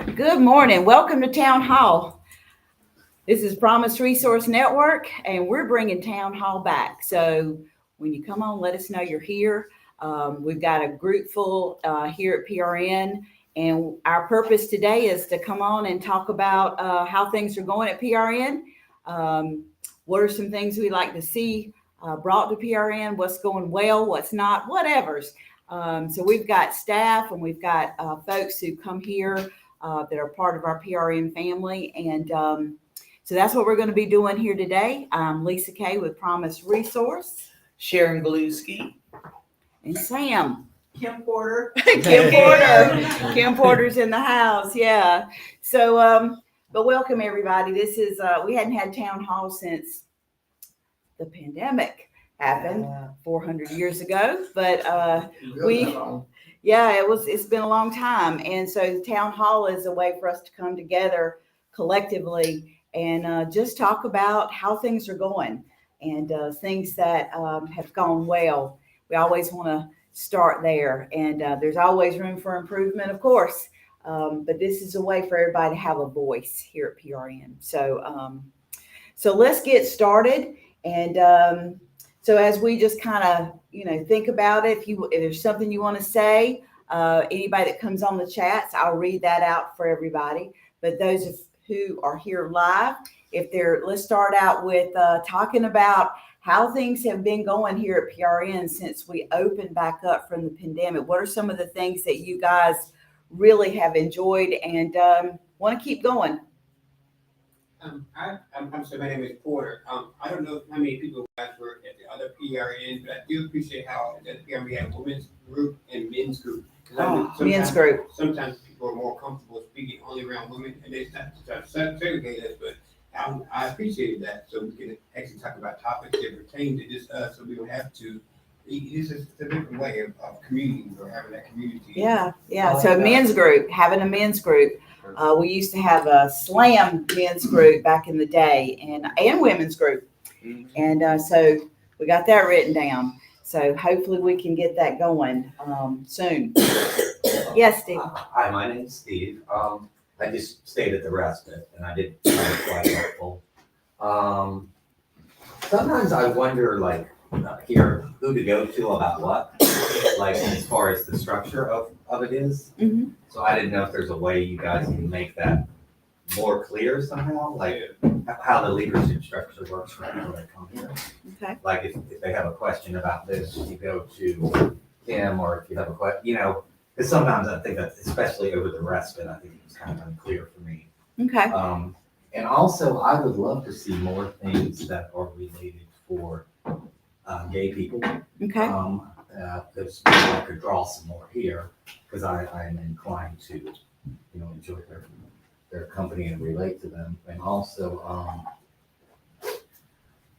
Good morning. Welcome to Town Hall. This is Promise Resource Network, and we're bringing Town Hall back. So when you come on, let us know you're here. We've got a group full here at PRN, and our purpose today is to come on and talk about how things are going at PRN. What are some things we'd like to see brought to PRN? What's going well? What's not? Whatever's. So we've got staff and we've got folks who come here that are part of our PRN family. And so that's what we're going to be doing here today. I'm Lisa Kay with Promise Resource. Sharon Galuski. And Sam. Kim Porter. Kim Porter. Kim Porter's in the house. Yeah. So, but welcome everybody. This is, we hadn't had town hall since the pandemic happened 400 years ago, but it's been a long time. And so the town hall is a way for us to come together collectively and just talk about how things are going and things that have gone well. We always want to start there, and there's always room for improvement, of course. But this is a way for everybody to have a voice here at PRN. So let's get started. And so as we just kind of, think about it, if there's something you want to say, anybody that comes on the chats, I'll read that out for everybody. But those who are here live, let's start out with talking about how things have been going here at PRN since we opened back up from the pandemic. What are some of the things that you guys really have enjoyed and want to keep going? I'm sorry, my name is Porter. I don't know how many people guys were at the other PRN, but I do appreciate how at the PRN we have women's group and men's group. Men's group. Sometimes people are more comfortable speaking only around women, and it's not to segregate us, but I appreciated that, so we can actually talk about topics that pertain to just us, so we don't have to. It's just a different way of communities or having that community. Yeah. So men's group, having a men's group. We used to have a slam men's group back in the day and women's group. Mm-hmm. And so we got that written down. So hopefully we can get that going soon. Yes, Steve. Hi, my name's Steve. I just stayed at the respite and I did find it quite helpful. Sometimes I wonder, here, who to go to about what, as far as the structure of it is. Mm-hmm. So I didn't know if there's a way you guys can make that more clear somehow, how the leadership structure works for people that come here. Okay. If they have a question about this, you go to Kim, or if you have a question, because sometimes I think that, especially over the respite, I think it was kind of unclear for me. Okay. And also, I would love to see more things that are related for gay people. Okay. Because I could draw some more here, because I am inclined to, enjoy their company and relate to them. And also,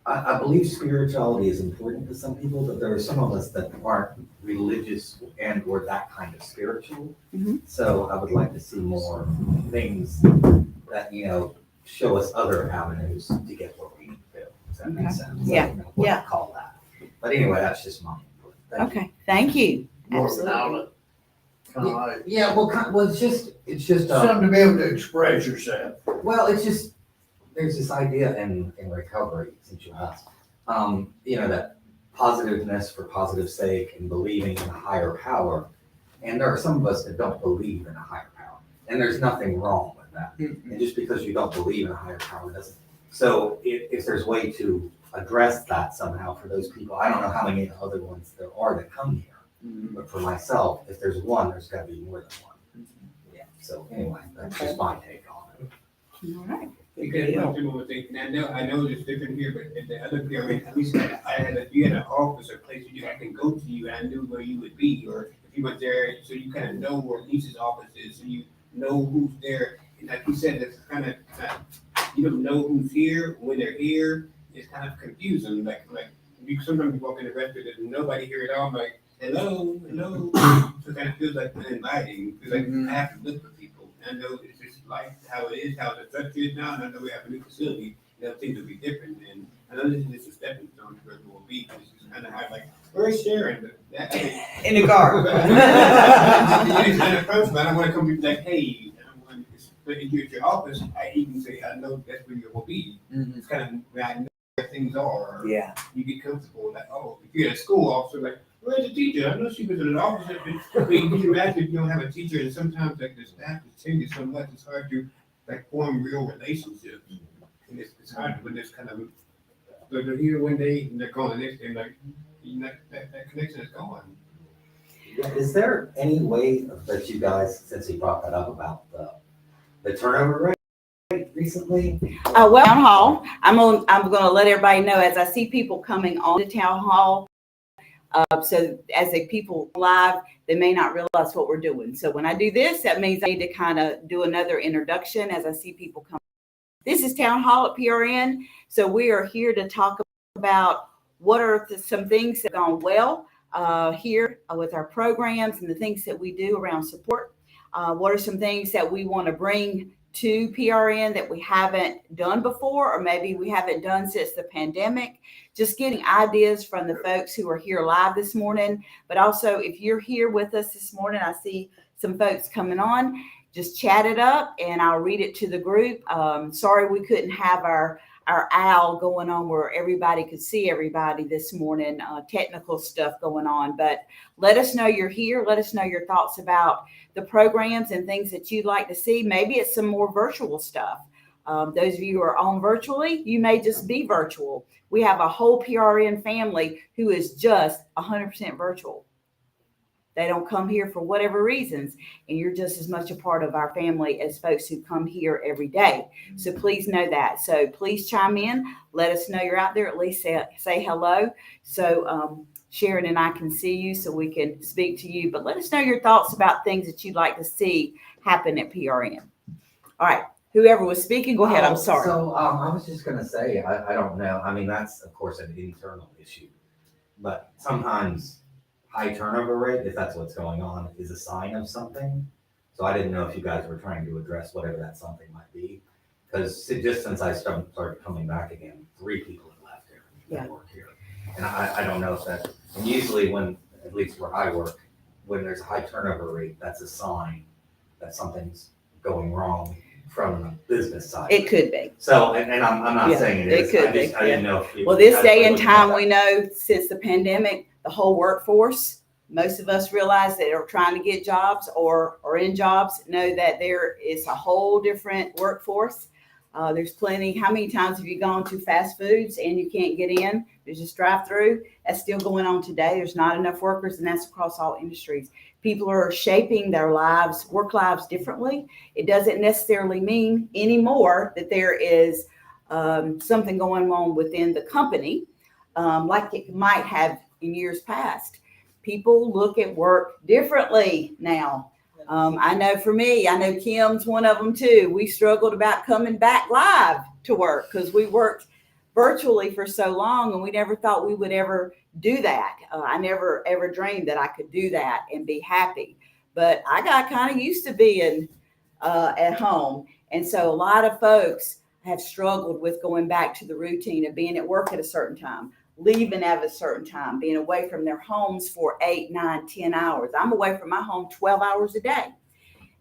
I believe spirituality is important to some people, but there are some of us that aren't religious and or that kind of spiritual. Mm-hmm. So I would like to see more things that, show us other avenues to get what we need to do. Does that make sense? Yeah. I don't know what to call that. But anyway, that's just my input. Thank you. More Absolutely. outlet. Yeah, well, it's just Something to be able to express yourself. well, it's just, there's this idea in recovery, since you asked, that positiveness for positive sake and believing in a higher power. And there are some of us that don't believe in a higher power, and there's nothing wrong with that. Mm-hmm. And just because you don't believe in a higher power doesn't. So if there's a way to address that somehow for those people, I don't know how many other ones there are that come here. Mm-hmm. But for myself, if there's one, there's got to be more than one. Mm-hmm. Yeah. So anyway, that's just my take on it. All right. Because one more thing, and I know it's different here, but at the other PRN, at least you had an office or place I can go to you, and I knew where you would be, or if you went there, so you kind of know where Lisa's office is, so you know who's there. And like you said, it's kind of you don't know who's here when they're here. It's kind of confusing. Sometimes you walk in the restaurant, there's nobody here at all. I'm like, hello. So it kind of feels like uninviting. It feels like I have to look for people. And I know it's just life, how it is, how the structure is now. And I know we have a new facility. Things will be different. And I know this is just a stepping stone to where it will be. This is kind of how, where's Sharon? In the car. It's kind of personal. I don't want to come be like, hey. if you're at your office, I even say, I know that's where you will be. It's kind of where I know where things are. Yeah. You get comfortable, like, oh, if you're at a school officer, like, where's the teacher? I know she was in an office. But you can imagine if you don't have a teacher, and sometimes like the staff is changing so much, it's hard to like form real relationships. And it's hard when there's kind of, so they're here one day and they're gone the next day, like, that connection is gone. Yeah, is there any way that you guys, since you brought that up about the turnover rate recently? Well, town hall, I'm going to let everybody know as I see people coming on to town hall. So as people live, they may not realize what we're doing. So when I do this, that means I need to kind of do another introduction as I see people come. This is Town Hall at PRN. So we are here to talk about what are some things that have gone well here with our programs and the things that we do around support. What are some things that we want to bring to PRN that we haven't done before, or maybe we haven't done since the pandemic? Just getting ideas from the folks who are here live this morning. But also, if you're here with us this morning, I see some folks coming on, just chat it up and I'll read it to the group. Sorry we couldn't have our owl going on where everybody could see everybody this morning, technical stuff going on. But let us know you're here. Let us know your thoughts about the programs and things that you'd like to see. Maybe it's some more virtual stuff. Those of you who are on virtually, you may just be virtual. We have a whole PRN family who is just 100% virtual. They don't come here for whatever reasons, and you're just as much a part of our family as folks who come here every day. So please know that. So please chime in. Let us know you're out there. At least say hello. So Sharon and I can see you so we can speak to you. But let us know your thoughts about things that you'd like to see happen at PRN. All right. Whoever was speaking, go ahead. I'm sorry. So I was just going to say, I don't know. I mean, that's, of course, an internal issue. But sometimes high turnover rate, if that's what's going on, is a sign of something. So I didn't know if you guys were trying to address whatever that something might be. Because just since I started coming back again, 3 people have left here that work here. And I don't know if that, and usually when, at least where I work, when there's a high turnover rate, that's a sign that something's going wrong from the business side. It could be. So, and I'm not saying it is. It could I didn't know if Well, this day and time, we know since the pandemic, the whole workforce, most of us realize that are trying to get jobs or in jobs, know that there is a whole different workforce. There's plenty. How many times have you gone to fast foods and you can't get in? There's just drive-through. That's still going on today. There's not enough workers, and that's across all industries. People are shaping their lives, work lives differently. It doesn't necessarily mean anymore that there is something going on within the company like it might have in years past. People look at work differently now. I know for me, I know Kim's one of them too. We struggled about coming back live to work because we worked virtually for so long and we never thought we would ever do that. I never ever dreamed that I could do that and be happy. But I got kind of used to being at home. And so a lot of folks have struggled with going back to the routine of being at work at a certain time, leaving at a certain time, being away from their homes for 8, 9, 10 hours. I'm away from my home 12 hours a day.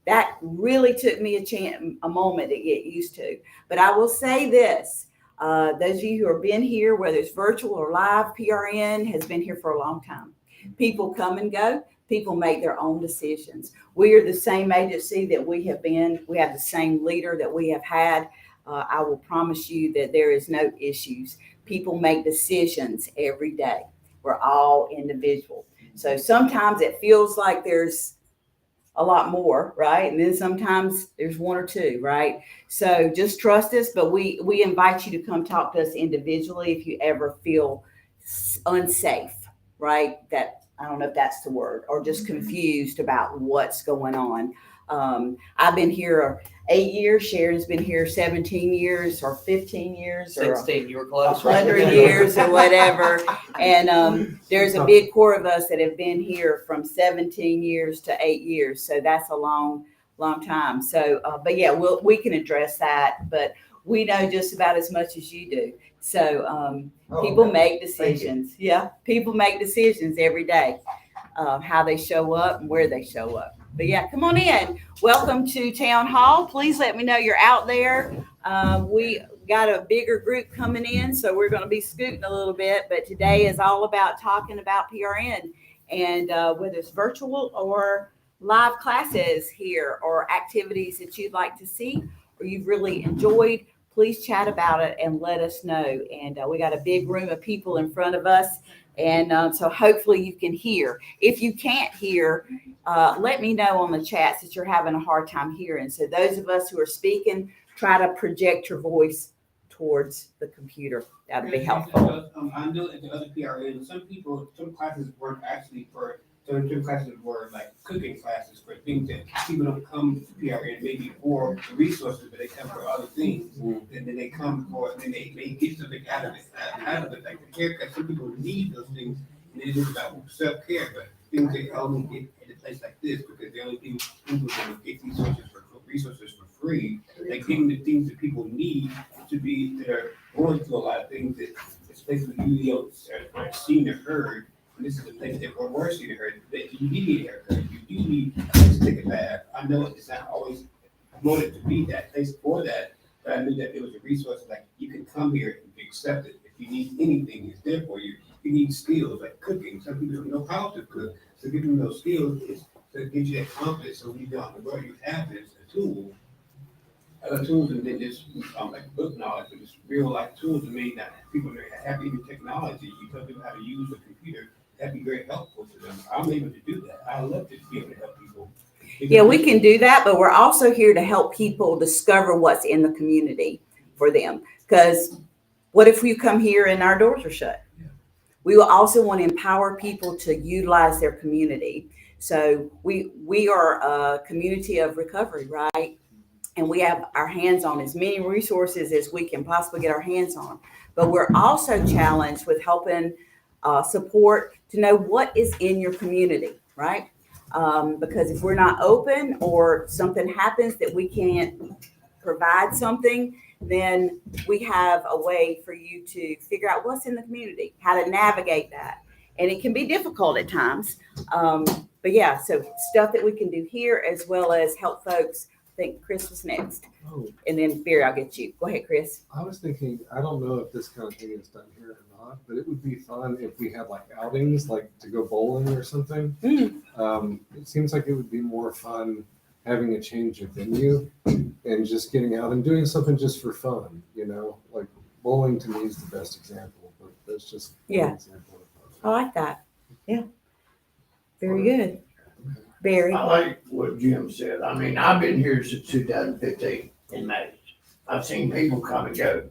That really took me a moment to get used to. But I will say this, those of you who have been here, whether it's virtual or live, PRN has been here for a long time. People come and go. People make their own decisions. We are the same agency that we have been. We have the same leader that we have had. I will promise you that there is no issues. People make decisions every day. We're all individual. So sometimes it feels like there's a lot more, right? And then sometimes there's 1 or 2, right? So just trust us, but we invite you to come talk to us individually if you ever feel unsafe, right? That, I don't know if that's the word, or just confused about what's going on. I've been here 8 years. Sharon's been here 17 years or 15 years or 16, you were close. 100 years or whatever. And there's a big core of us that have been here from 17 years to 8 years. So that's a long time. So, but yeah, we can address that, but we know just about as much as you do. So people make decisions. Yeah, people make decisions every day, how they show up and where they show up. But yeah, come on in. Welcome to Town Hall. Please let me know you're out there. We got a bigger group coming in, so we're going to be scooting a little bit. But today is all about talking about PRN and whether it's virtual or live classes here or activities that you'd like to see or you've really enjoyed. Please chat about it and let us know. And we got a big room of people in front of us. And so hopefully you can hear. If you can't hear, let me know on the chats that you're having a hard time hearing. So those of us who are speaking, try to project your voice towards the computer. That would be helpful. I know at the other PRN, some classes weren't actually for, some classes were like cooking classes for things that people don't come to PRN maybe for the resources, but they come for other things. And then they come for, then they get something out of it, like the haircut. Some people need those things, and it is about self-care, but things they only get at a place like this because the only thing people can get resources for free, like getting the things that people need that are going through a lot of things that it's places you aren't seen or heard. And this is a place that we're seen or heard. That you need a haircut, you do need to take a bath. I know it's not always promoted to be that place for that, but I knew that there was a resource like you can come here and be accepted. If you need anything, it's there for you. You need skills like cooking. Some people don't know how to cook, so giving them those skills is to get you that confidence. So when you go out in the world, you have this tool. Other tools and then just like book knowledge, but it's real life tools to me that people that have even technology. You tell people how to use a computer, that'd be very helpful to them. I'm able to do that. I love to be able to help people. Yeah, we can do that, but we're also here to help people discover what's in the community for them. Because what if you come here and our doors are shut? We will also want to empower people to utilize their community. So we are a community of recovery, right? And we have our hands on as many resources as we can possibly get our hands on. But we're also challenged with helping support to know what is in your community, right? Because if we're not open or something happens that we can't provide something, then we have a way for you to figure out what's in the community, how to navigate that. And it can be difficult at times. But yeah, so stuff that we can do here as well as help folks. I think Chris was next. Oh, And then Barry, I'll get you. Go ahead, Chris. I was thinking, I don't know if this kind of thing is done here or not, but it would be fun if we had like outings, like to go bowling or something. It seems like it would be more fun having a change of venue and just getting out and doing something just for fun, you know, like bowling to me is the best example, but that's just one example of I like that. Yeah. Very good. Barry. I like what Jim said. I mean, I've been here since 2015 in May. I've seen people come and go.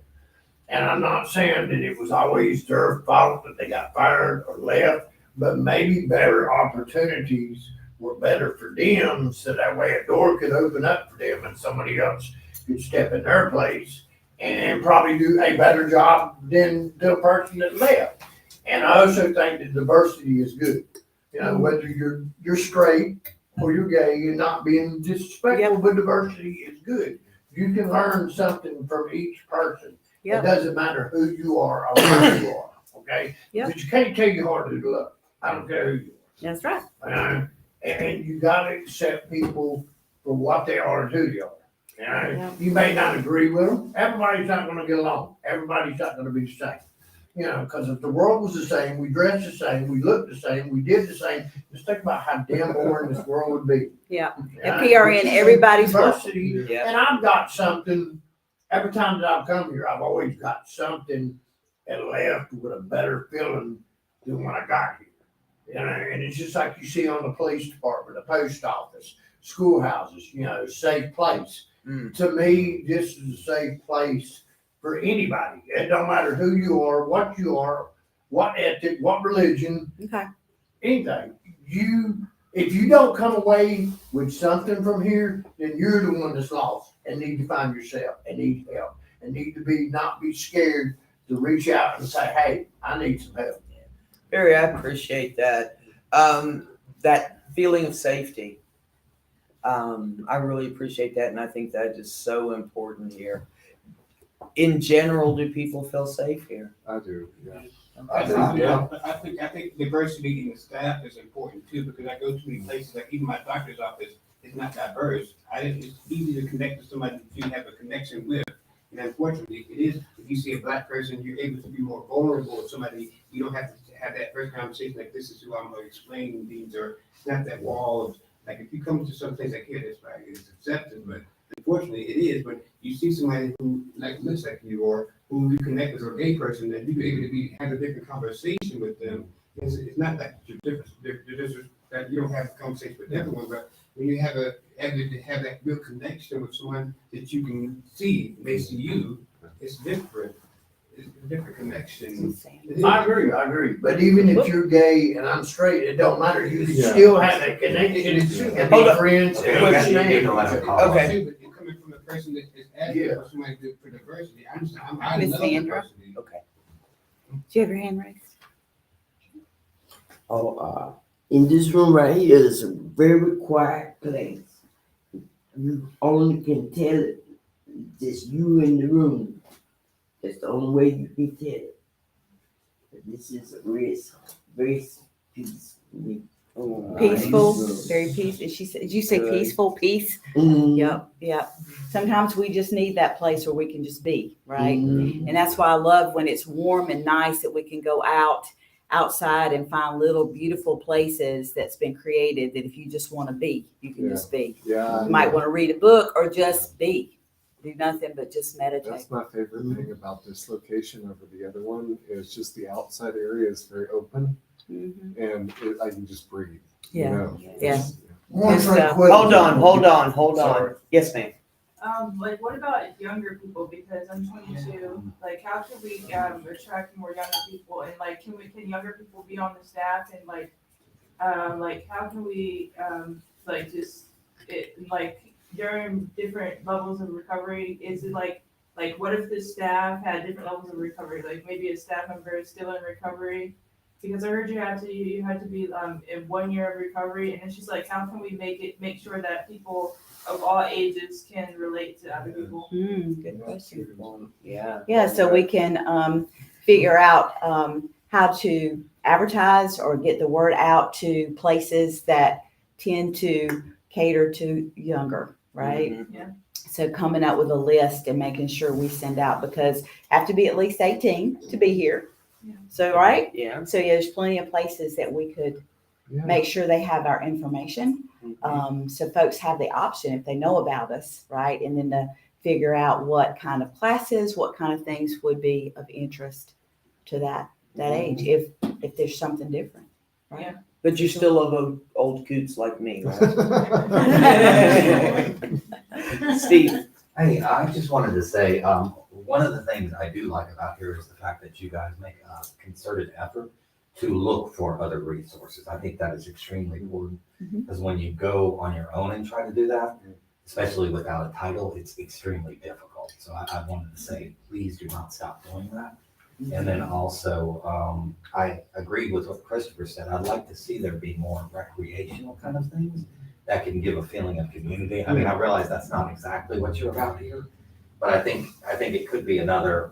And I'm not saying that it was always their fault that they got fired or left, but maybe better opportunities were better for them, so that way a door could open up for them and somebody else could step in their place and probably do a better job than the person that left. And I also think that diversity is good. You know, whether you're straight or you're gay and not being disrespectful, but diversity is good. You can learn something from each person. It doesn't matter who you are or where you are, okay? But you can't tell you harder to love. I don't care who you are. That's right. And you gotta accept people for what they are and who they are. You know, you may not agree with them. Everybody's not gonna get along. Everybody's not gonna be the same. You know, because if the world was the same, we dressed the same, we looked the same, we did the same, just think about how damn boring this world would be. Yeah. At PRN, everybody's diversity. And I've got something, every time that I've come here, I've always got something that left with a better feeling than when I got here. You know, and it's just like you see on the police department, the post office, schoolhouses, you know, safe place. To me, this is a safe place for anybody. It don't matter who you are, what ethnic, what religion, anything. If you don't come away with something from here, then you're the one that's lost and need to find yourself and need help and need to not be scared to reach out and say, hey, I need some help. Barry, I appreciate that. That feeling of safety. I really appreciate that, and I think that is so important here. In general, do people feel safe here? I do, yeah. I think diversity in the staff is important too, because I go to many places, like even my doctor's office is not diverse. It's easy to connect with somebody that you have a connection with. And unfortunately, it is, if you see a black person, you're able to be more vulnerable with somebody. You don't have to have that first conversation like, this is who I'm going to explain things, or it's not that wall of, like, if you come to some place like here, that's like, it's accepted, but unfortunately it is. But you see somebody who like looks like you, or who you connect with, or a gay person, that you're able to have a different conversation with them. It's not that you're different, that you don't have a conversation with everyone, but when you have able to have that real connection with someone that you can see, they see you, it's different. It's a different connection. I agree. But even if you're gay and I'm straight, it don't matter. You can Yeah. still have that connection and Hold be on. friends Okay, and we got to understand. let her call. Okay. But you're coming from a person that is advocating for somebody to do for diversity. I Miss love Sandra? diversity. Okay. Do you have your hand raised? In this room right here is a very quiet place. You only can tell it, just you in the room. That's the only way you can tell it. But this is a very peaceful. Peaceful, Nice. very peaceful. Did you say Good. peaceful, peace? Mm, Yep. Sometimes we just need that place where we can just be, right? mm. And that's why I love when it's warm and nice that we can go outside and find little beautiful places that's been created that if you just want to be, you can Yeah. just be. Yeah. You might want to read a book or just be. Do nothing but just meditate. That's my favorite thing about this location over the other one is just the outside area is very open Mhm. and I can just breathe. you Yeah. know? Yeah. It's- One Just, quick Hold question. on. Sorry. Yes, ma'am. Like, what about younger people? Because I'm 22. Like, how can we attract more younger people? And like, can younger people be on the staff? And like how can we like just like during different levels of recovery? Is it like what if the staff had different levels of recovery? Like maybe a staff member is still in recovery. Because I heard you had to be in 1 year of recovery, and it's just like how can we make sure that people of all ages can relate to other people? Good question. Yeah. Yeah, so we can figure out how to advertise or get the word out to places that tend to cater to younger, right? Mhm. Yeah. So coming up with a list and making sure we send out because have to be at least 18 to be here. Yeah. So, right? Yeah. So yeah, there's plenty of places that we could Yeah. make sure they have our information. So folks have the option if they know about us, right? And then to figure out what kind of classes, what kind of things would be of interest to that age if there's something different. Right? Yeah. But you still love old coots like me, right? Steve. Hey, I just wanted to say, one of the things I do like about here is the fact that you guys make a concerted effort to look for other resources. I think that is extremely important Mhm. because when you go on your own and try to do that, especially without a title, it's extremely difficult. So I wanted to say, please do not stop doing that. And then also, I agreed with what Christopher said. I'd like to see there be more recreational kind of things that can give a feeling of community. I mean, I realize that's not exactly what you're about here, but I think it could be another,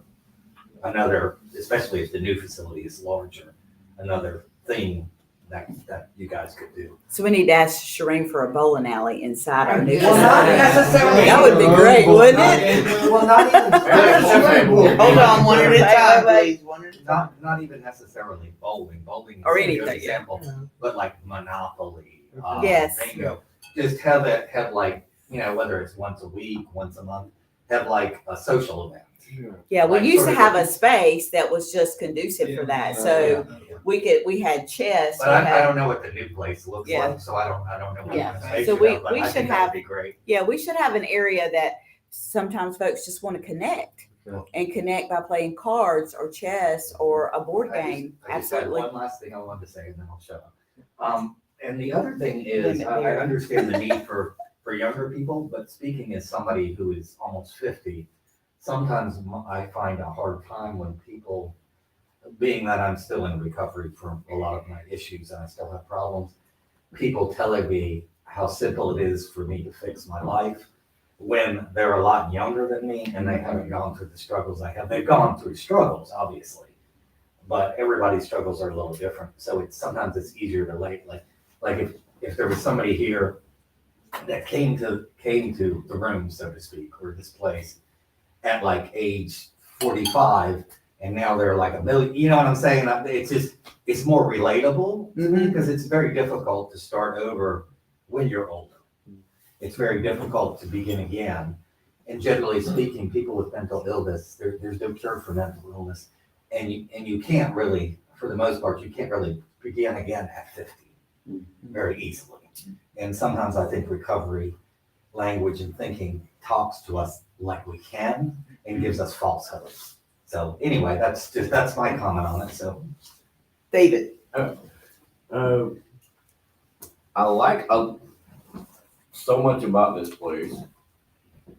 especially if the new facility is larger, another thing that you guys could do. So we need to ask Shireen for a bowling alley inside our new Well, not facility. necessarily. That would be great, wouldn't it? Well, not even. Hold on, one at a time, please. One at a time. Not even necessarily bowling. Bowling is Or a good anything, yeah. example, but like Monopoly. Yes. Bingo. Just have like, whether it's once a week, once a month, have like a social event. Yeah. Yeah, we Like used sort to of have like- a space that was just conducive for that. So we had chess. But we I had- don't know what the new place looks Yeah. like, so I don't know what Yeah. kind of space So you we- have, but we I should think have- that'd be great. Yeah, we should have an area that sometimes folks just want to connect Yeah. and connect by playing cards or chess or a board I game. just had Absolutely. one last thing I wanted to say and then I'll shut up. And the other thing is, Limit I there. understand the need for younger people, but speaking as somebody who is almost 50, sometimes I find a hard time when people, being that I'm still in recovery from a lot of my issues and I still have problems, people telling me how simple it is for me to fix my life when they're a lot younger than me and they haven't gone through the struggles I have. They've gone through struggles, obviously, but everybody's struggles are a little different. So sometimes it's easier to like if there was somebody here that came to the room, so to speak, or this place at like age 45, and now they're like a million, you know what I'm saying? It's more relatable to me because it's very difficult to start over when you're older. It's very difficult to begin again. And generally speaking, people with mental illness, there's no cure for mental illness. And you can't really, for the most part, you can't really begin again at 50 very easily. And sometimes I think recovery language and thinking talks to us like we can and gives us false hope. So anyway, that's my comment on it. So David, I like so much about this place,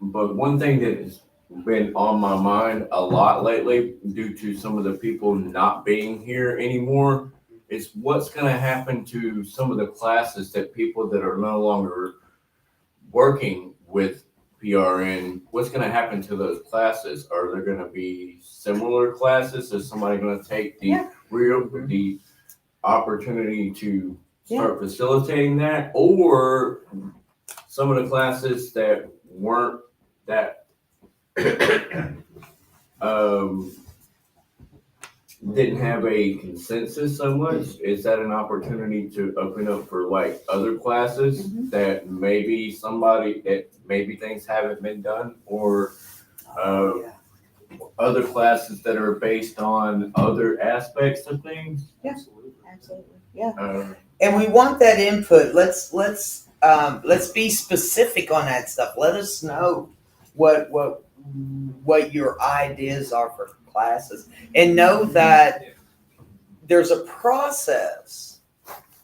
but one thing that has been on my mind a lot lately, due to some of the people not being here anymore, is what's going to happen to some of the classes that people that are no longer working with PRN, what's going to happen to those classes? Are there going to be similar classes? Is somebody going to take the the opportunity to start facilitating that, or some of the classes that weren't that didn't have a consensus so much? Is that an opportunity to open up for like other classes that maybe things haven't been done, or other classes that are based on other aspects of things? Absolutely. Yeah. and we want that input. Let's be specific on that stuff. Let us know what your ideas are for classes, and know that there's a process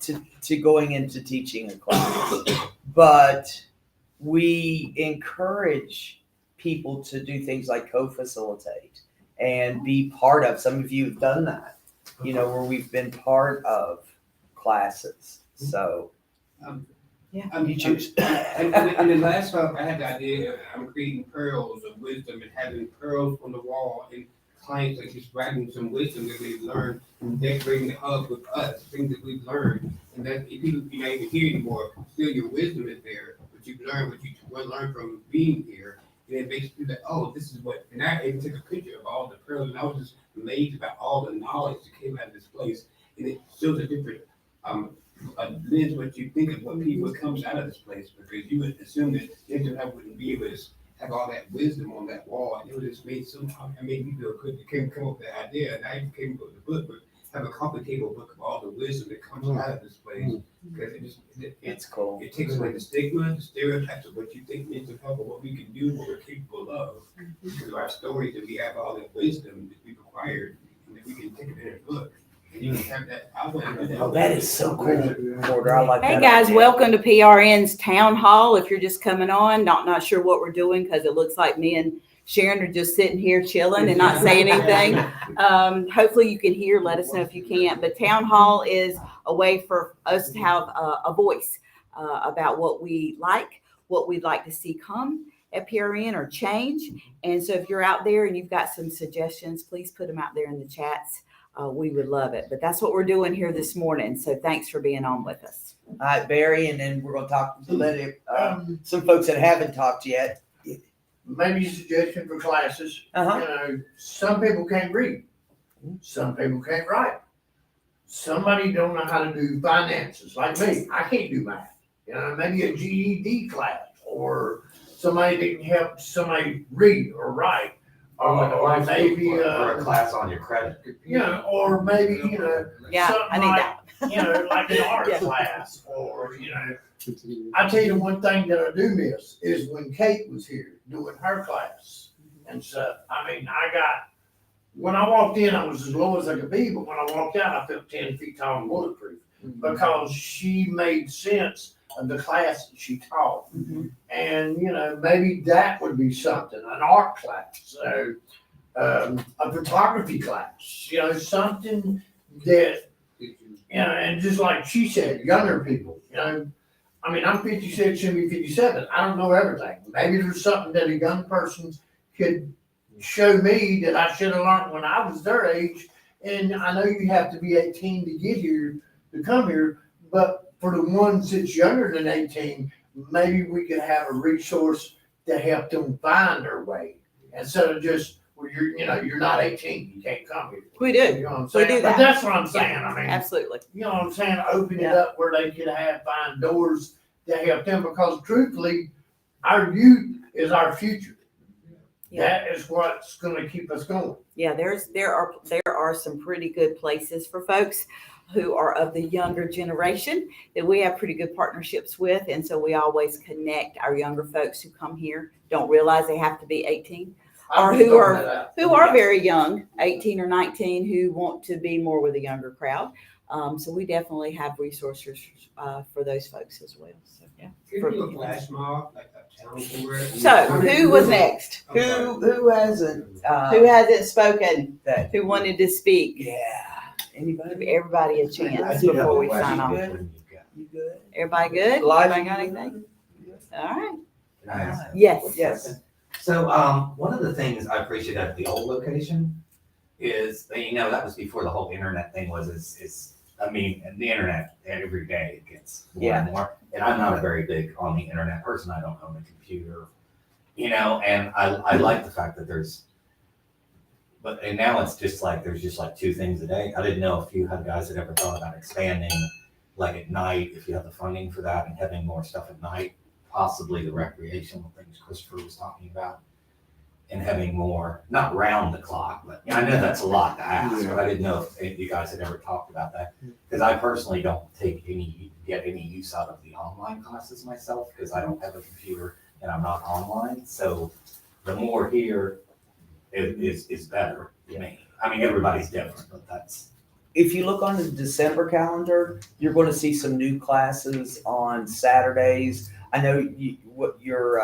to going into teaching a class, but we encourage people to do things like co-facilitate and be part of. Some of you have done that, where we've been part of classes. So you choose. And the last talk, I had the idea of I'm creating pearls of wisdom and having pearls on the wall, and clients are just writing some wisdom that they've learned, and decorating the hub with us, things that we've learned. And that if you're not even here anymore, still your wisdom is there, but you've learned what you learned from being here. And it makes you like, oh, this is what, and I even took a picture of all the pearls, and I was just amazed about all the knowledge that came out of this place. And it shows a different lens what you think of what comes out of this place, because you would assume that the internet wouldn't be able to have all that wisdom on that wall, and it would just made me feel good. You came come up with the idea, and I even came up with the book, but have a coffee table book of all the wisdom that comes out of this place, because It's cool. it takes away the stigma, the stereotypes of what you think mental health or what we can do, what we're capable of, because of our stories, that we have all that wisdom that we've acquired, and that we can take it in a book. And you can have that. I want to do that. Oh, that is so cool, Porter. I like that. Hey guys, idea. welcome to PRN's Town Hall. If you're just coming on, not sure what we're doing, because it looks like me and Sharon are just sitting here chilling and not saying anything. Hopefully you can hear. Let us know if you can't. But Town Hall is a way for us to have a voice about what we like, what we'd like to see come at PRN or change. And so if you're out there and you've got some suggestions, please put them out there in the chats. We would love it. But that's what we're doing here this morning. So thanks for being on with us. All right, Barry, and then we're going to talk to some folks that haven't talked yet. Maybe a suggestion for classes. Some people can't read. Some people can't write. Somebody don't know how to do finances, like me. I can't do math. Maybe a GED class, or somebody that can help somebody read or write. Or maybe or a class on your credit. Or maybe Yeah, something I need like, that. like an art class, or I tell you one thing that I do miss is when Kate was here doing her class and stuff. I mean, when I walked in, I was as low as I could be, but when I walked out, I felt 10 feet tall and bulletproof, because she made sense of the class that she taught. And, maybe that would be something, an art class, a photography class, something that, and just like she said, younger people, I mean, I'm 56, soon be 57. I don't know everything. Maybe there's something that a young person could show me that I should have learned when I was their age, And I know you have to be 18 to get here, to come here, but for the ones that's younger than 18, maybe we could have a resource to help them find their way. Instead of just, well, you're not 18, you can't come here. We do. You know what I'm We saying? do But that. that's what I'm saying. I mean, Absolutely. you know what I'm saying? Open it up where they could find doors to help them, because truthfully, our youth is our future. Yeah. That is what's gonna keep us going. Yeah, there are some pretty good places for folks who are of the younger generation that we have pretty good partnerships with, and so we always connect our younger folks who come here, don't realize they have to be 18, I'm or just who throwing are that out. who are very young, 18 or 19, who want to be more with a younger crowd. So we definitely have resources for those folks as well. So yeah. Can you do a flash mob, like uptown somewhere? So who was next? Who hasn't? Who hasn't spoken? That? Who wanted to speak? Yeah. Give Anybody? everybody a I chance do have before a we sign question off. when you go. You good? Everybody good? Elijah, Everybody got you anything? All right. Can I ask? Yes. Yes. So, one of the things I appreciate at the old location is, that was before the whole internet thing and the internet every day it gets more and more. And I'm not a very big on the internet person. I don't own a computer, and I like the fact that and now it's just like, there's just like 2 things a day. I didn't know if you had guys that ever thought about expanding, like at night, if you have the funding for that and having more stuff at night, possibly the recreational things Christopher was talking about, and having more, not round the clock, but I know that's a lot to ask, but I didn't know if you guys had ever talked about that. Because I personally don't get any use out of the online classes myself, because I don't have a computer and I'm not online. So the more here is better to me. I mean, everybody's different, but that's. If you look on the December calendar, you're going to see some new classes on Saturdays. I know what your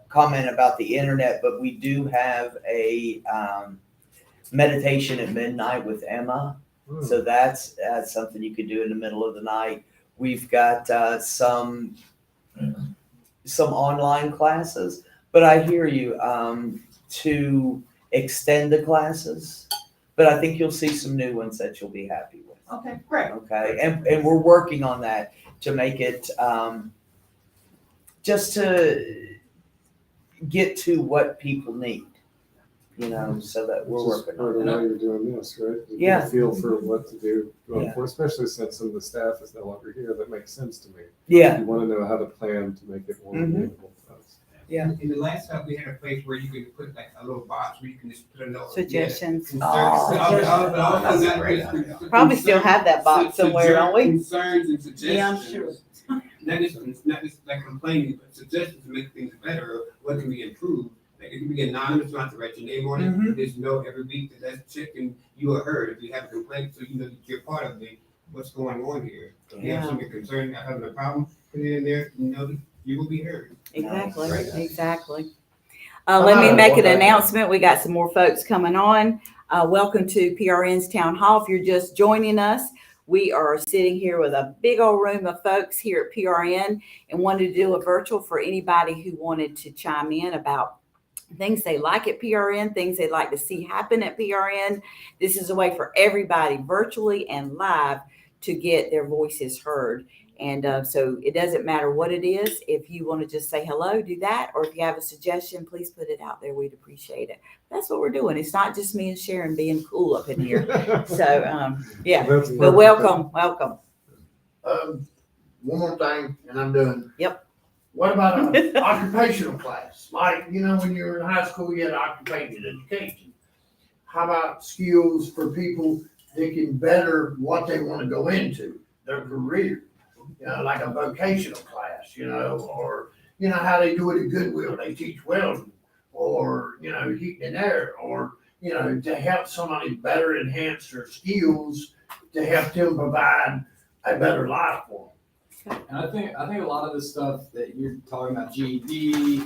comment about the internet, but we do have a meditation at midnight with Emma. So that's something you could do in the middle of the night. We've got some online classes, but I hear you to extend the classes. But I think you'll see some new ones that you'll be happy with. Okay, great. Okay, and we're working on that to make it just to get to what people need, so that we're working Part on of it. why you're doing this, right? To get Yeah. a feel for what to do going Yeah. forward, especially since some of the staff is no longer here. That makes sense to me. Yeah, You want to know how to plan to make it more Mhm. meaningful to us. yeah. In the last time, we had a place where you could put like a little box where you can just put a note. Suggestions. That's a great idea. Probably still have that box somewhere, don't we? Concerns and suggestions. Yeah, I'm sure. Not just like complaining, but suggestions to make things better, what can be improved. Like it can be anonymous, not to write your name on it. Mhm. Just know every week that that's checked and you are heard. If you have a complaint, so you know that you're part of it, what's going on here. If you have something concerned, not having a problem, put it in there, you will be heard. Exactly, Great. exactly. Let me make an announcement. We got some more folks coming on. Welcome to PRN's Town Hall. If you're just joining us, we are sitting here with a big old room of folks here at PRN and wanted to do a virtual for anybody who wanted to chime in about things they like at PRN, things they'd like to see happen at PRN. This is a way for everybody, virtually and live, to get their voices heard. And so it doesn't matter what it is. If you want to just say hello, do that. Or if you have a suggestion, please put it out there. We'd appreciate it. That's what we're doing. It's not just me and Sharon being cool up in here. So, yeah, That's but perfect. welcome. One more thing, and I'm done. Yep. What about an occupational class? Like, when you were in high school, you had occupational education. How about skills for people that can better what they want to go into, their career? Like a vocational class, or, how they do it at Goodwill. They teach welding or, heating and air, or, to help somebody better enhance their skills to help them provide a better life for them. And I think a lot of the stuff that you're talking about, GED,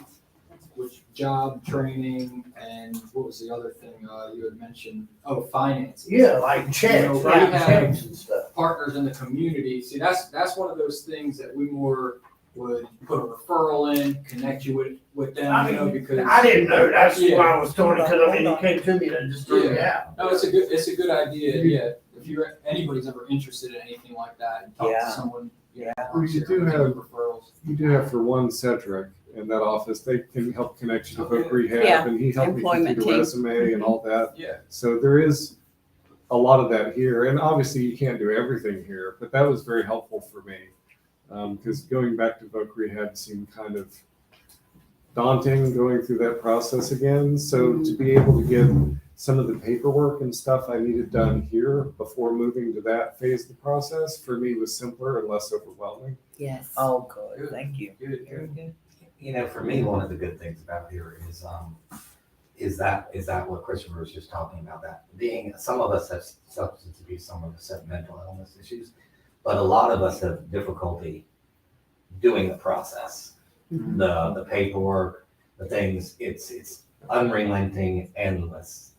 which job training, and what was the other thing you had mentioned? Oh, finance. Yeah, like checks, we writing have checks and stuff. partners in the community. See, that's one of those things that we more would put a referral in, connect you with them, you know, because. I didn't know, that's why I was doing it, cause I mean, Hold he on. came to me and just threw me out. No, it's a good idea, yeah. If anybody's ever interested in anything like that, and talk Yeah. to someone, you know, Well, you do give have- referrals. You do have for one Cedric in that office, they can help connect you to Voc Rehab, Yeah, and he helped me employment complete a team. resume and all that. Yeah. So there is a lot of that here, and obviously you can't do everything here, but that was very helpful for me. Because going back to Voc Rehab seemed kind of daunting going through that process again. So to be able to get some of the paperwork and stuff I needed done here before moving to that phase of the process, for me was simpler and less overwhelming. Yes. Oh, good, thank you. Good, Very good. You know, for me, one of the good things about here is that what Christopher was just talking about, that being, some of us have substance abuse, some of us have mental illness issues, but a lot of us have difficulty doing the process, the paperwork, the things, it's unrelenting, endless,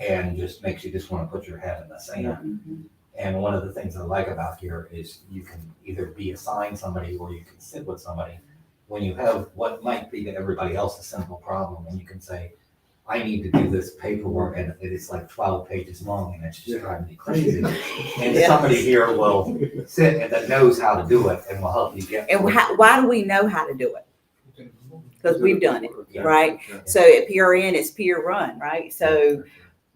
and just makes you just want to put your head in the sand. And one of the things I like about here is you can either be assigned somebody or you can sit with somebody when you have what might be to everybody else a simple problem, and you can say, I need to do this paperwork, and it is like 12 pages long, and it's just driving me crazy. And Yeah. somebody here will sit and that knows how to do it and will help you get. And why do we know how to do it? Because we've done it, Yeah. right? So at PRN, it's peer run, right? So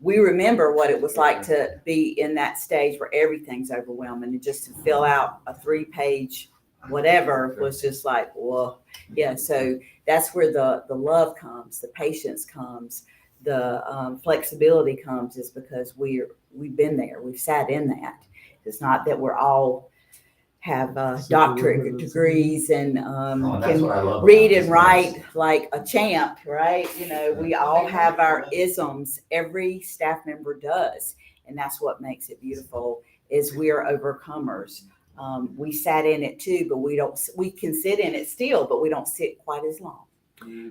we remember what it was like to be in that stage where everything's overwhelming, and just to fill out a 3-page whatever was just like, well, yeah. So that's where the love comes, the patience comes, the flexibility comes, is because we've been there, we've sat in that. It's not that we're all have doctorate degrees and Oh, and that's can what I love read about and this write place. like a champ, right? You know, we all have our isms. Every staff member does, and that's what makes it beautiful. Is we are overcomers. We sat in it too, but we can sit in it still, but we don't sit quite as long.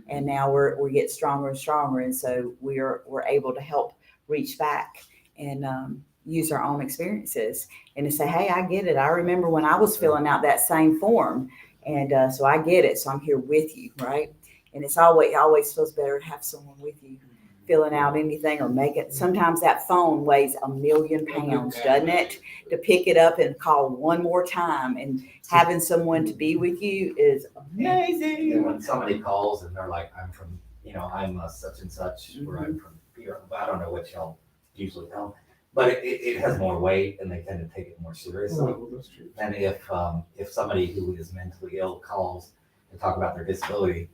And now we get stronger and stronger, and so we're able to help reach back and use our own experiences and to say, hey, I get it. I remember when I was filling out that same form, and so I get it. So I'm here with you, right? And it always feels better to have someone with you filling out anything or make it. Sometimes that phone weighs 1,000,000 pounds, doesn't it? To pick it up and call one more time, and having someone to be with you is amazing. And when somebody calls and they're like, I'm from, I'm such and such, or I'm from here, I don't know what y'all usually tell them, but it has more weight and they tend to take it more seriously. Oh, that's true. And if somebody who is mentally ill calls and talk about their disability,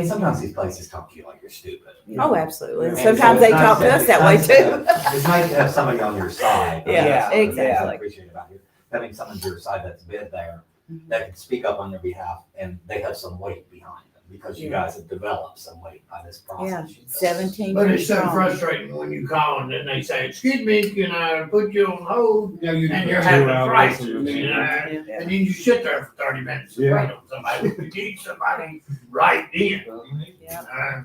sometimes these places talk to you like you're stupid. Oh, absolutely. And And sometimes so they it's talk to nice us that way too. It's nice to have somebody on your side. Yeah, That's one of the things I exactly. appreciate about you, having someone on your side that's been there, that can speak up on your behalf, and they have some weight behind them, because you guys have developed some weight by this Yeah, process. 17 But years it's so strong. frustrating when you call and then they say, excuse me, can I put you on hold? No, you And you're 2 having a hours crisis, and then- and then you sit there for 30 minutes and wait on somebody. You need somebody right then. Yeah.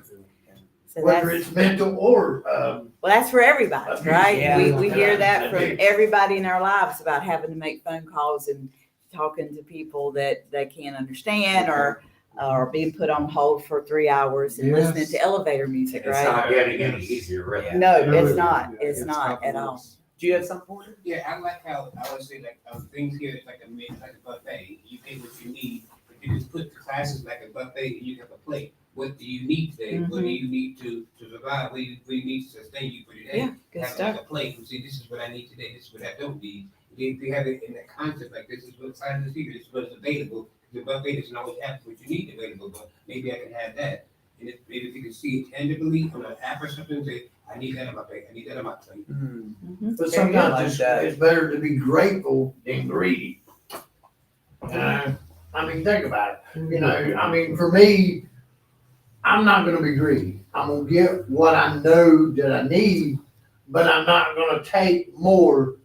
So Whether that's, it's mental or, well, that's for everybody, right? Yeah. We hear that from Yeah. everybody in our lives about having to make phone calls and talking to people that they can't understand, or being put on hold for 3 hours and listening Yes. to elevator music, It's right? not getting any easier, really. No, No, it's not. yeah, It's not at all. worse. Do you have something for it? Yeah, I like how, I would say like, things here is like like a buffet. You get what you need, but you just put the classes like a buffet and you have a plate. What do you need today? What do you need to survive? What do you need to sustain you for today? Yeah, good Have stuff. like a plate and say, this is what I need today, this is what I don't need. They have it in that concept, like this is what's on the secret, this is what's available. The buffet doesn't always have what you need available, but maybe I can have that. And maybe if you can see it tangibly on an app or something, say, I need that on my plate, I need that on my plate. Mhm. but Very good, like sometimes that. it's better to be grateful than greedy. Think about it. For me, I'm not gonna be greedy. I'm gonna get what I know that I need, but I'm not gonna take more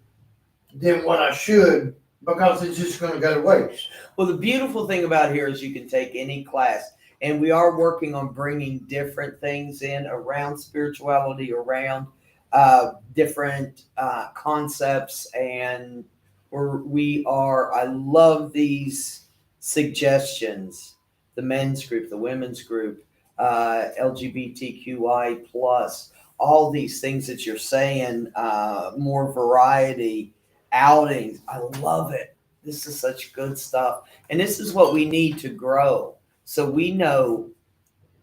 than what I should, because it's just gonna go to waste. Well, the beautiful thing about here is you can take any class, and we are working on bringing different things in around spirituality, around different concepts, and I love these suggestions, the men's group, the women's group, LGBTQI plus, all these things that you're saying, more variety, outings. I love it. This is such good stuff. And this is what we need to grow. So we know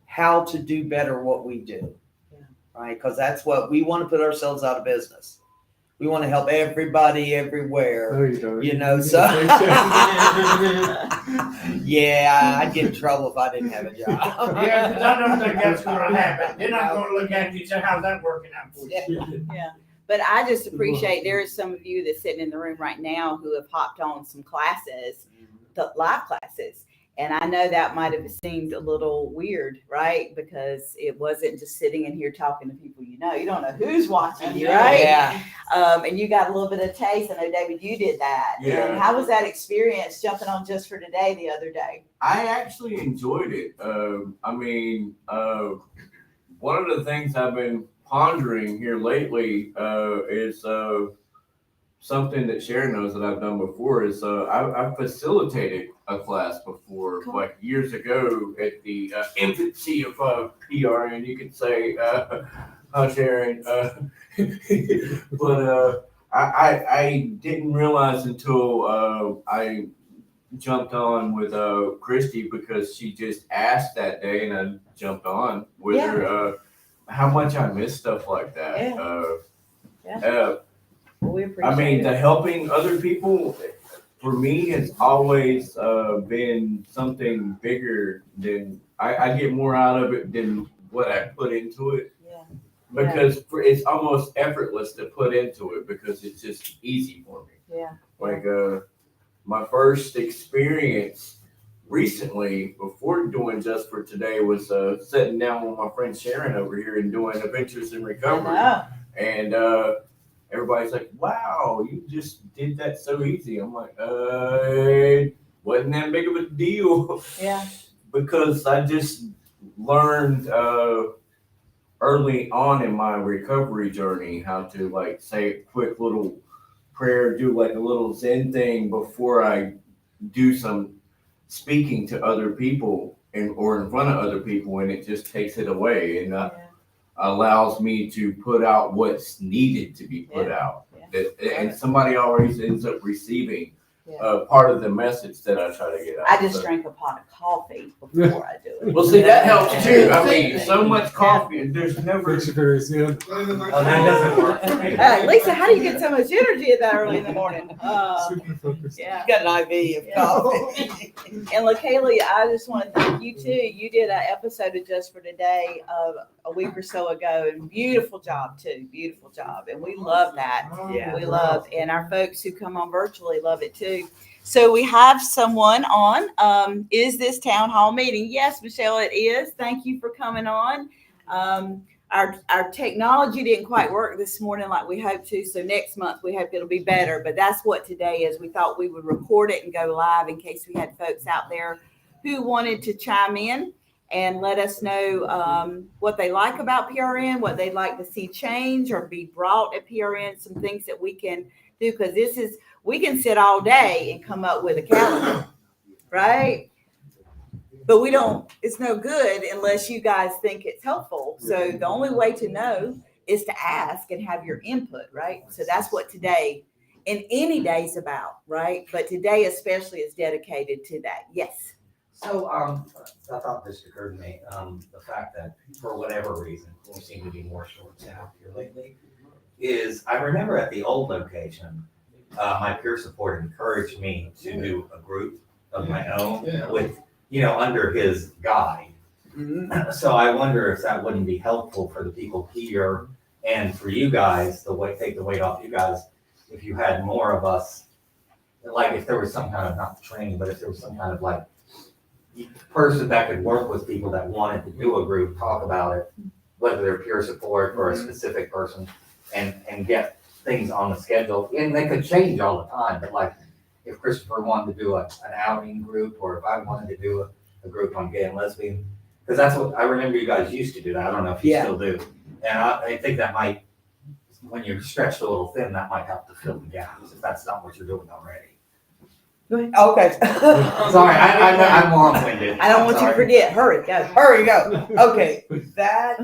how to do better what we do. Yeah. Right? Because that's what we want to put ourselves out of business. We want to help everybody everywhere. No, you don't. You know, so yeah, I'd get in trouble if I didn't have a job. Yeah, because I don't think that's gonna happen. They're not gonna look at you and say, how's that working out for you? Yeah, but I just appreciate there is some of you that's sitting in the room right now who have hopped on some classes, the live classes. And I know that might have seemed a little weird, right? Because it wasn't just sitting in here talking to people you know. You don't know who's watching you, right? Yeah. And you got a little bit of taste. I know, David, you did that. Yeah. And how was that experience jumping on Just for Today the other day? I actually enjoyed it. One of the things I've been pondering here lately is something that Sharon knows that I've done before. Is I've facilitated a class before, Cool. like years ago at the infancy of PRN, you could say, Sharon. But I didn't realize until I jumped on with Christy, because she just asked that day and I jumped on with her, how much I miss stuff like that. Well, we appreciate I mean, it. the helping other people for me has always been something bigger than I get more out of it than what I put into it. Yeah. Because it's almost effortless to put into it because it's just easy for me. Yeah. Like my first experience recently before doing Just for Today was sitting down with my friend Sharon over here and doing Adventures in Recovery. I And everybody's like, wow, you just did that so easy. I'm like, wasn't that big of a deal. know. Yeah. Because I just learned early on in my recovery journey how to like say a quick little prayer, do like a little Zen thing before I do some speaking to other people or in front of other people, and it just takes it away and allows me to put out what's needed to be put out. And somebody always ends up receiving part of the message that I try to get out. I just drank a pot of coffee before I do it. Well, see, that helps too. I mean, so much coffee, and there's never. Makes you very sad. Oh, that doesn't work for me. Lisa, how do you get so much energy that early in the morning? Super focused. Yeah. You got an IV of Yeah. coffee. And LaKaylee, I just want to thank you too. You did an episode of Just for Today a week or so ago, and beautiful job too. Beautiful job, and we love that. Yeah. We love, and our folks who come on virtually love it too. So we have someone on. Is this town hall meeting? Yes, Michelle, it is. Thank you for coming on. Our technology didn't quite work this morning like we hoped to. So next month we hope it'll be better. But that's what today is. We thought we would record it and go live in case we had folks out there who wanted to chime in and let us know what they like about PRN, what they'd like to see change or be brought at PRN, some things that we can do, because we can sit all day and come up with a calendar, right? But it's no good unless you guys think it's helpful. So the only way to know is to ask and have your input, right? So that's what today and any day is about, right? But today especially is dedicated to that. Yes. So, I thought this occurred to me, the fact that for whatever reason, we seem to be more short-staffed here lately, is I remember at the old location, my peer support encouraged me to do a group of my own with, under his guide. Mhm. So I wonder if that wouldn't be helpful for the people here and for you guys, take the weight off you guys, if you had more of us, like if there was some kind of, not training, but if there was some kind of like person that could work with people that wanted to do a group, talk about it, whether they're peer support or a specific person, and get things on the schedule. And they could change all the time, but like if Christopher wanted to do an outing group, or if I wanted to do a group on gay and lesbian, because that's what I remember you guys used to do that. I don't know if you Yeah. still do. And I think that might, when you're stretched a little thin, that might help to fill the gaps if that's not what you're doing already. Okay. Sorry, I'm long-winded. I don't want you to Sorry. forget. Hurry, go. Hurry, go. Okay, that,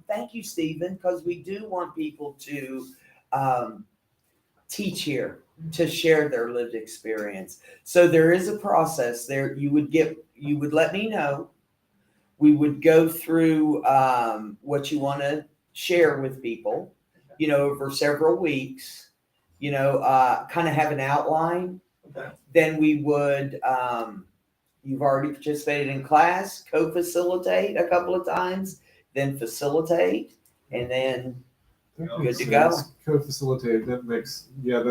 thank you, Stephen, because we do want people to, teach here, to share their lived experience. So there is a process there. You would let me know. We would go through, what you want to share with people, over several weeks, kind of have an outline. Okay. Then we would, you've already participated in class, co-facilitate a couple of times, then facilitate, and then good to go. Co-facilitate, that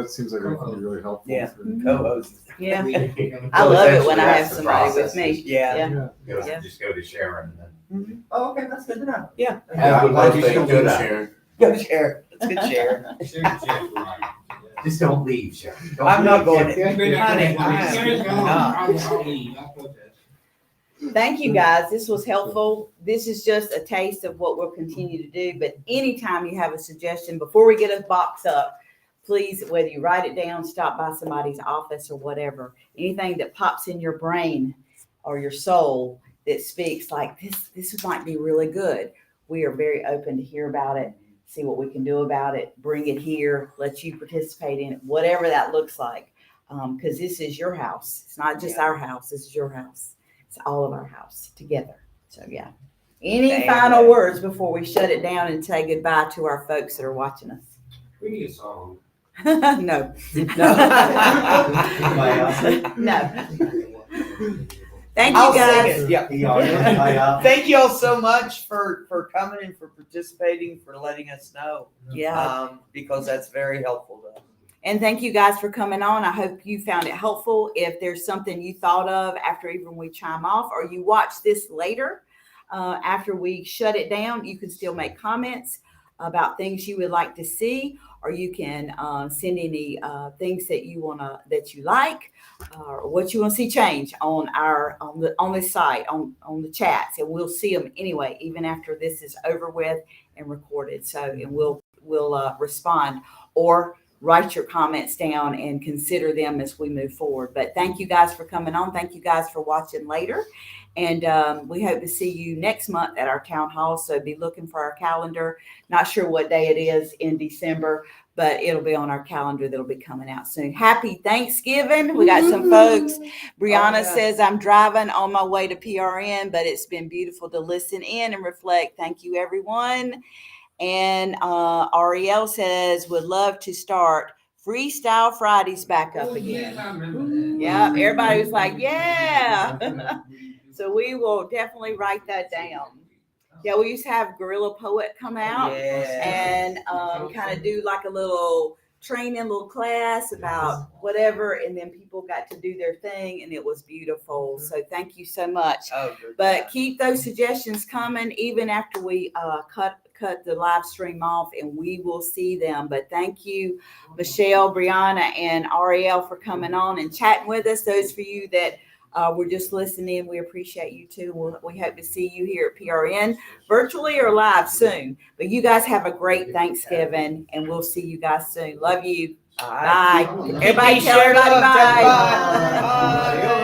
seems like that could be really helpful. Yeah. for- Co-host. Yeah. So I love it when essentially, I have that's the somebody with process, me. is Yeah. Yeah. Just go to Sharon and then. Mhm. Oh, okay, that's good to know. Yeah. Happy I'm glad you birthday still to do that. Sharon. Go share. Let's get share. Just don't leave, Sharon. Don't I'm not leave. going. Honey, Thank you, guys. This was helpful. This is just a taste of what we'll continue to do. But anytime you have a suggestion, before we get a box up, please, whether you write it down, stop by somebody's office or whatever, anything that pops in your brain or your soul that speaks like this might be really good. We are very open to hear about it, see what we can do about it, bring it here, let you participate in it, whatever that looks like. Because this is your house. It's not just our house. This is your house. It's all of our house together. So yeah. Any Thank final you. words before we shut it down and say goodbye to our folks that are watching us? We need a song. No. Anybody else? No. Thank I'll you guys. sing it. Yeah. Thank you all so much for coming and for participating, for letting us know. Yeah. Because that's very helpful to us. And thank you guys for coming on. I hope you found it helpful. If there's something you thought of after even we chime off, or you watch this later, after we shut it down, you can still make comments about things you would like to see, or you can send any things that you like, or what you want to see change on this site, on the chats, and we'll see them anyway, even after this is over with and recorded. So, and we'll respond, or write your comments down and consider them as we move forward. But thank you guys for coming on. Thank you guys for watching later. And we hope to see you next month at our town hall. So be looking for our calendar. Not sure what day it is in December, but it'll be on our calendar that'll be coming out soon. Happy Thanksgiving. We got some folks. Brianna says, I'm driving on my way to PRN, but it's been beautiful to listen in and reflect. Thank you, everyone. And Ariel says, would love to start Freestyle Fridays back up again. I remember that. Yeah, everybody was like, yeah. So we will definitely write that down. Yeah, we used to have Gorilla Poet come out and kind of do like a little training, little class about whatever, and then people got to do their thing, and it was beautiful. So thank you so much. But keep those suggestions coming, even after we cut the live stream off, and we will see them. But thank you, Michelle, Brianna, and Ariel for coming on and chatting with us. Those for you that were just listening, we appreciate you too. We hope to see you here at PRN, virtually or live soon. But you guys have a great Thanksgiving, and we'll see you guys soon. Love you. Bye. Everybody tell everybody bye. Bye.